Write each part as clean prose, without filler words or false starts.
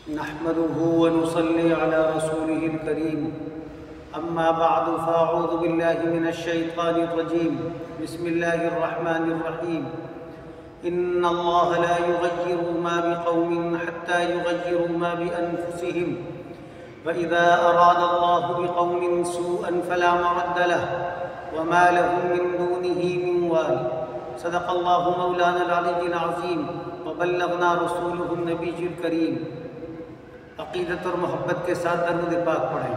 نحمده ونصلي على رسوله الكريم أما بعد فأعوذ بالله من الشيطان الرجيم بسم الله الرحمن الرحيم إن الله لا يغير ما بقوم حتى يغيروا ما بأنفسهم وإذا أراد الله بقوم سوءا فلا مرد له وما لهم من دونه من وال صدق الله مولانا العلي العظيم وبلغنا رسوله النبي الكريم۔ عقیدت اور محبت کے ساتھ درود پاک پڑھیں۔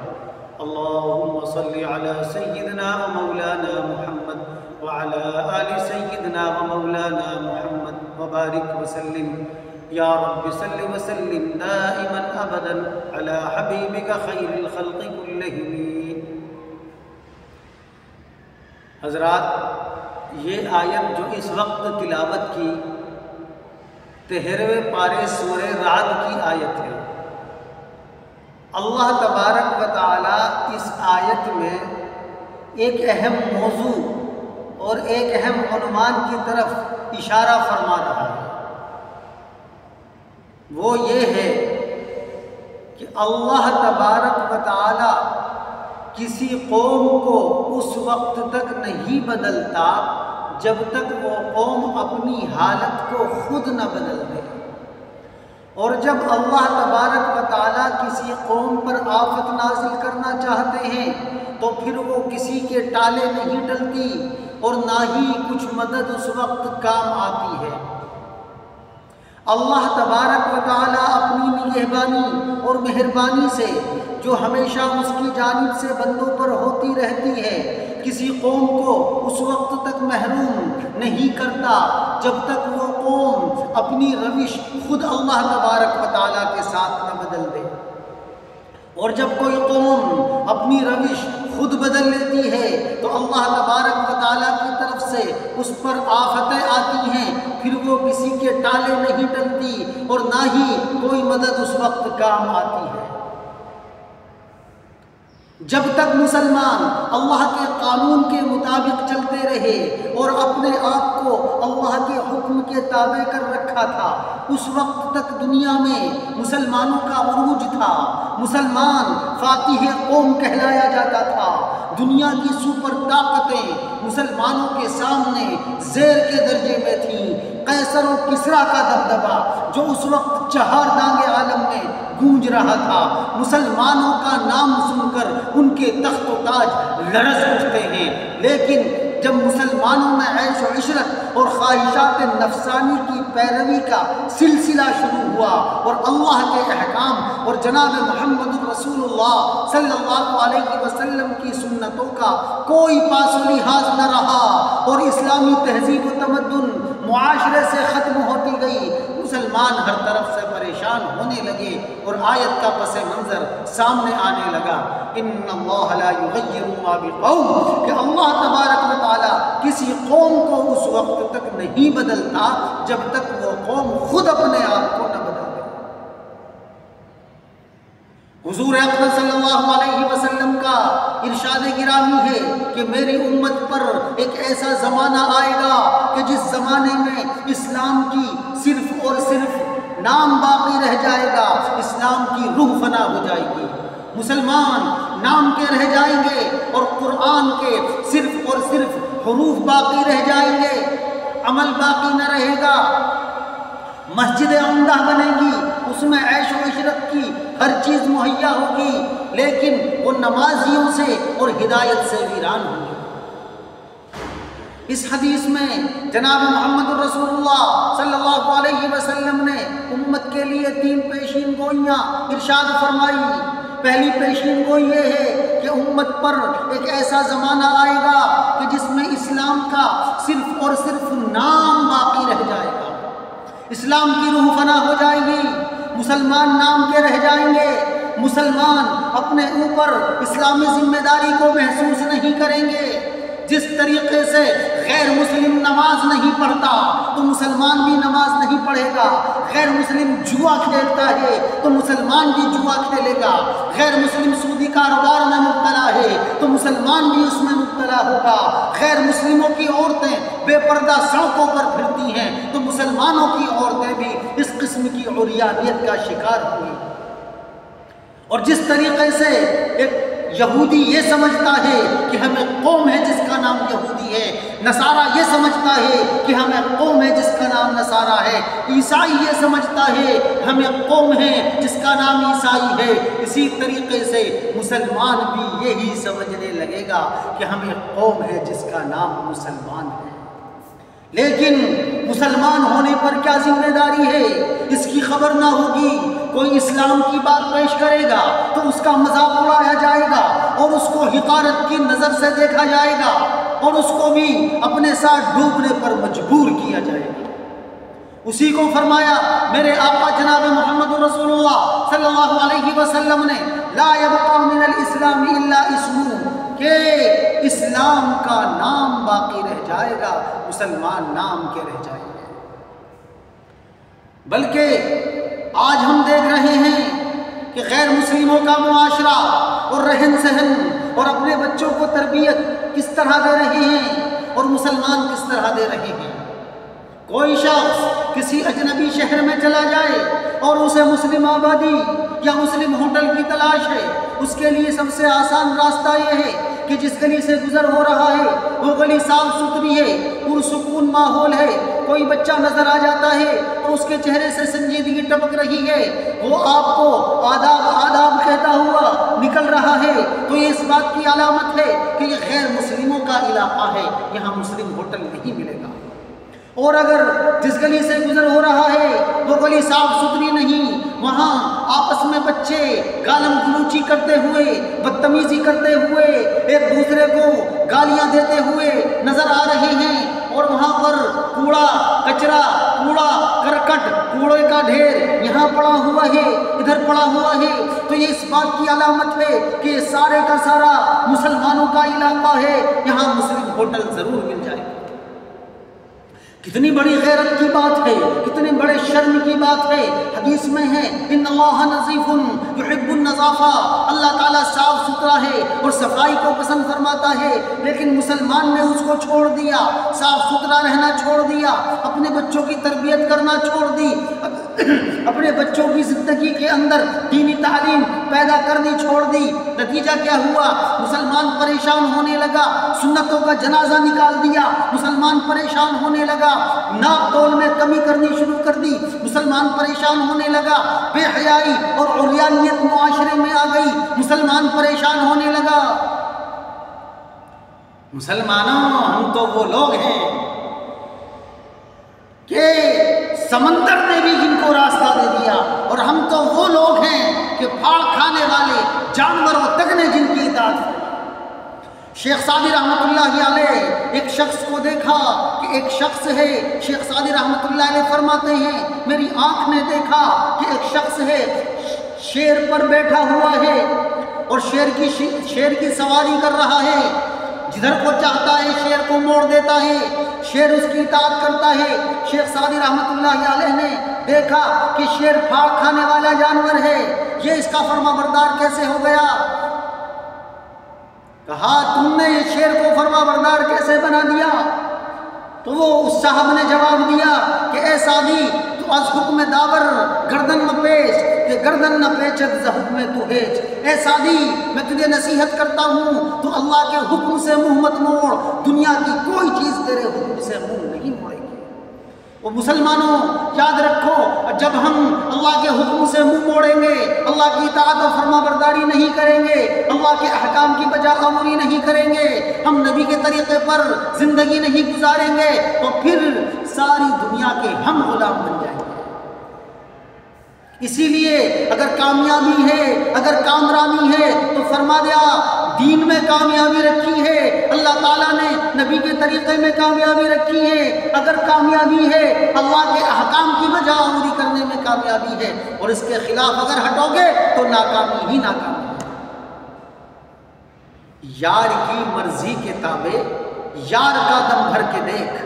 اللہم صلی علی سیدنا و مولانا محمد وعلی آل سیدنا و مولانا محمد وبارک وسلم یا رب صلی وسلم دائما ابدا علی حبیبک خیر الخلق کلہم۔ حضرات، یہ آیت جو اس وقت تلاوت کی 13ویں پارے سورہ رعد کی آیت ہے۔ اللہ تبارک و تعالی اس آیت میں ایک اہم موضوع اور ایک اہم عنوان کی طرف اشارہ فرما رہا ہے۔ وہ یہ ہے کہ اللہ تبارک و تعالی کسی قوم کو اس وقت تک نہیں بدلتا جب تک وہ قوم اپنی حالت کو خود نہ بدل دے، اور جب اللہ تبارک و تعالیٰ کسی قوم پر آفت نازل کرنا چاہتے ہیں تو پھر وہ کسی کے ٹالے نہیں ٹلتی اور نہ ہی کچھ مدد اس وقت کام آتی ہے۔ اللہ تبارک و تعالیٰ اپنی نگہبانی اور مہربانی سے جو ہمیشہ اس کی جانب سے بندوں پر ہوتی رہتی ہے، کسی قوم کو اس وقت تک محروم نہیں کرتا جب تک وہ قوم اپنی روش خود اللہ تبارک و تعالیٰ کے ساتھ نہ بدل دے، اور جب کوئی قوم اپنی روش خود بدل لیتی ہے تو اللہ تبارک و تعالیٰ کی طرف سے اس پر آفتیں آتی ہیں، پھر وہ کسی کے ٹالے نہیں ٹلتی اور نہ ہی کوئی مدد اس وقت کام آتی ہے۔ جب تک مسلمان اللہ کے قانون کے مطابق چلتے رہے اور اپنے آپ کو اللہ کے حکم کے تابع کر رکھا تھا، اس وقت تک دنیا میں مسلمانوں کا عروج تھا، مسلمان فاتح قوم کہلایا جاتا تھا، دنیا کی سپر طاقتیں مسلمانوں کے سامنے زیر کے درجے میں تھیں۔ قیصر و کسریٰ کا دبدبہ جو اس وقت چہار دانگ عالم میں گونج رہا تھا، مسلمانوں کا نام سن کر ان کے تخت و تاج لرز اٹھتے ہیں، لیکن جب مسلمانوں میں عیش و عشرت اور خواہشات نفسانی کی پیروی کا سلسلہ شروع ہوا اور اللہ کے احکام اور جناب محمد رسول اللہ صلی اللہ علیہ وسلم کی سنتوں کا کوئی پاس و لحاظ نہ رہا اور اسلامی تہذیب و تمدن معاشرے سے ختم ہوتی گئی، مسلمان ہر طرف سے پریشان ہونے لگے اور آیت کا پس منظر سامنے آنے لگا۔ ان اللہ لا یغیر ما بقوم، کہ اللہ تبارک و تعالی کسی قوم کو اس وقت تک نہیں بدلتا جب تک وہ قوم خود اپنے آپ کو نہ بدل دے۔ حضور اکرم صلی اللہ علیہ وسلم کا ارشاد گرامی ہے کہ میری امت پر ایک ایسا زمانہ آئے گا کہ جس زمانے میں اسلام کی صرف اور صرف نام باقی رہ جائے گا، اسلام کی روح فنا ہو جائے گی، مسلمان نام کے رہ جائیں گے اور قرآن کے صرف اور صرف حروف باقی رہ جائیں گے، عمل باقی نہ رہے گا، مسجد عمدہ بنے گی، اس میں عیش و عشرت کی ہر چیز مہیا ہوگی، لیکن وہ نمازیوں سے اور ہدایت سے ویران ہوگی۔ اس حدیث میں جناب محمد رسول اللہ صلی اللہ علیہ وسلم نے امت کے لیے 3 پیشین گوئیاں ارشاد فرمائی۔ پہلی پیشین گوئی یہ ہے کہ امت پر ایک ایسا زمانہ آئے گا کہ جس میں اسلام کا صرف اور صرف نام باقی رہ جائے گا، اسلام کی روح فنا ہو جائے گی، مسلمان نام کے رہ جائیں گے، مسلمان اپنے اوپر اسلامی ذمہ داری کو محسوس نہیں کریں گے۔ جس طریقے سے غیر مسلم نماز نہیں پڑھتا تو مسلمان بھی نماز نہیں پڑھے گا، غیر مسلم جوا کھیلتا ہے تو مسلمان بھی جوا کھیلے گا، غیر مسلم سودی کاروبار میں مبتلا ہے تو مسلمان بھی اس میں مبتلا ہوگا، غیر مسلموں کی عورتیں بے پردہ سڑکوں پر پھرتی ہیں تو مسلمانوں کی عورتیں بھی اس قسم کی عریانیت کا شکار ہوئی۔ اور جس طریقے سے ایک یہودی یہ سمجھتا ہے کہ ہمیں قوم ہے جس کا نام یہودی ہے، نصارہ یہ سمجھتا ہے کہ ہمیں قوم ہے جس کا نام نصارہ ہے، عیسائی یہ سمجھتا ہے ہمیں قوم ہے جس کا نام عیسائی ہے، اسی طریقے سے مسلمان بھی یہی سمجھنے لگے گا کہ ہمیں قوم ہے جس کا نام مسلمان ہے۔ لیکن مسلمان ہونے پر کیا ذمہ داری ہے؟ اس کی خبر نہ ہوگی، کوئی اسلام کی بات پیش کرے گا تو اس کا مذاق اڑایا جائے گا اور اس کو حقارت کی نظر سے دیکھا جائے گا اور اس کو بھی اپنے ساتھ ڈوبنے پر مجبور کیا جائے گا۔ اسی کو فرمایا میرے آقا جناب محمد رسول اللہ صلی اللہ علیہ وسلم نے، لا یبقى من الاسلام الا اسمہ، کہ اسلام کا نام باقی رہ جائے گا، مسلمان نام کے رہ جائیں گے۔ بلکہ آج ہم دیکھ رہے ہیں کہ غیر مسلموں کا معاشرہ اور رہن سہن اور اپنے بچوں کو تربیت کس طرح دے رہے ہیں اور مسلمان کس طرح دے رہے ہیں۔ کوئی شخص کسی اجنبی شہر میں چلا جائے اور اسے مسلم آبادی یا مسلم ہوٹل کی تلاش ہے، اس کے لیے سب سے آسان راستہ یہ ہے کہ جس گلی سے گزر ہو رہا ہے وہ گلی صاف ستھری ہے، پرسکون ماحول ہے، کوئی بچہ نظر آ جاتا ہے تو اس کے چہرے سے سنجیدگی ٹپک رہی ہے، وہ آپ کو آداب آداب کہتا ہوا نکل رہا ہے، تو یہ اس بات کی علامت ہے کہ یہ غیر مسلموں کا علاقہ ہے، یہاں مسلم ہوٹل نہیں ملے گا۔ اور اگر جس گلی سے گزر ہو رہا ہے وہ گلی صاف ستھری نہیں، وہاں آپس میں بچے گالم گلوچی کرتے ہوئے، بدتمیزی کرتے ہوئے، ایک دوسرے کو گالیاں دیتے ہوئے نظر آ رہے ہیں، اور وہاں پر کوڑا کچرا، کوڑا کرکٹ، کوڑے کا ڈھیر یہاں پڑا ہوا ہے، ادھر پڑا ہوا ہے، تو یہ اس بات کی علامت ہے کہ یہ سارے کا سارا مسلمانوں کا علاقہ ہے، یہاں مسلم ہوٹل ضرور مل جائے گا۔ کتنی بڑی غیرت کی بات ہے، کتنے بڑے شرم کی بات ہے۔ حدیث میں ہے ان اللہ نظیف یحب النظافہ، اللہ تعالیٰ صاف ستھرا ہے اور صفائی کو پسند فرماتا ہے، لیکن مسلمان نے اس کو چھوڑ دیا، صاف ستھرا رہنا چھوڑ دیا، اپنے بچوں کی تربیت کرنا چھوڑ دی، اپنے بچوں کی زندگی کے اندر دینی تعلیم پیدا کرنی چھوڑ دی۔ نتیجہ کیا ہوا؟ مسلمان پریشان ہونے لگا، سنتوں کا جنازہ نکال دیا، مسلمان پریشان ہونے لگا، ناپ تول میں کمی کرنی شروع کر دی، مسلمان پریشان ہونے لگا، بے حیائی اور عریانیت معاشرے میں آ گئی، مسلمان پریشان ہونے لگا۔ مسلمانوں، ہم تو وہ لوگ ہیں کہ سمندر نے بھی جن کو راستہ دے دیا، اور ہم تو وہ لوگ ہیں کہ پھاڑ کھانے والے جانوروں تک نے جن کی اطاعت کی۔ شیخ سعدی رحمۃ اللہ علیہ ایک شخص کو دیکھا کہ ایک شخص ہے، شیخ سعدی رحمۃ اللہ علیہ فرماتے ہیں میری آنکھ نے دیکھا کہ ایک شخص ہے، شیر پر بیٹھا ہوا ہے اور شیر کی سواری کر رہا ہے، جدھر کو چاہتا ہے شیر کو موڑ دیتا ہے، شیر اس کی اطاعت کرتا ہے۔ شیخ سعدی رحمۃ اللہ علیہ نے دیکھا کہ شیر پھاڑ کھانے والا جانور ہے، یہ اس کا فرما بردار کیسے ہو گیا؟ کہا تم نے یہ شیر کو فرما بردار کیسے بنا دیا؟ تو وہ اس صاحب نے جواب دیا کہ اے سعدی تو از حکم داور گردن مپیش کہ گردن نہ پیچت ز حکم تو ہیچ۔ اے سعدی میں تجھے نصیحت کرتا ہوں تو اللہ کے حکم سے منہ مت موڑ، دنیا کی کوئی چیز تیرے حکم سے منہ نہیں موڑے گی۔ وہ مسلمانوں یاد رکھو، جب ہم اللہ کے حکم سے منہ موڑیں گے، اللہ کی اطاعت و فرما برداری نہیں کریں گے، اللہ کے احکام کی بجا آوری نہیں کریں گے، ہم نبی کے طریقے پر زندگی نہیں گزاریں گے، تو پھر ساری دنیا کے ہم غلام بن جائیں گے۔ اسی لیے اگر کامیابی ہے، اگر کامرانی ہے تو فرما دیا دین میں کامیابی رکھی ہے، اللہ تعالیٰ نے نبی کے طریقے میں کامیابی رکھی ہے، اگر کامیابی ہے اللہ کے احکام کی بجا آوری کرنے میں کامیابی ہے، اور اس کے خلاف اگر ہٹو گے تو ناکامی ہی ناکامی ہے۔ یار کی مرضی کے تابع یار کا دم بھر کے دیکھ،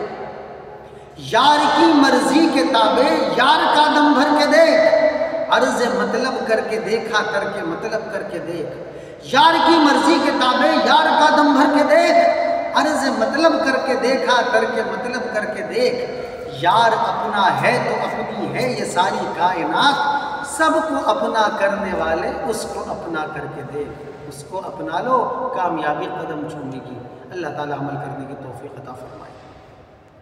یار کی مرضی کے تابع یار کا دم بھر کے دیکھ، عرض مطلب کر کے دیکھا کر کے مطلب کر کے دیکھ، یار کی مرضی کے تابع یار کا دم بھر کے دیکھ، عرض مطلب کر کے دیکھا کر کے مطلب کر کے دیکھ، یار اپنا ہے تو اپنی ہے یہ ساری کائنات، سب کو اپنا کرنے والے اس کو اپنا کر کے دے، اس کو اپنا لو، کامیابی قدم چومے گی۔ اللہ تعالیٰ عمل کرنے کی توفیق عطا فرمائے۔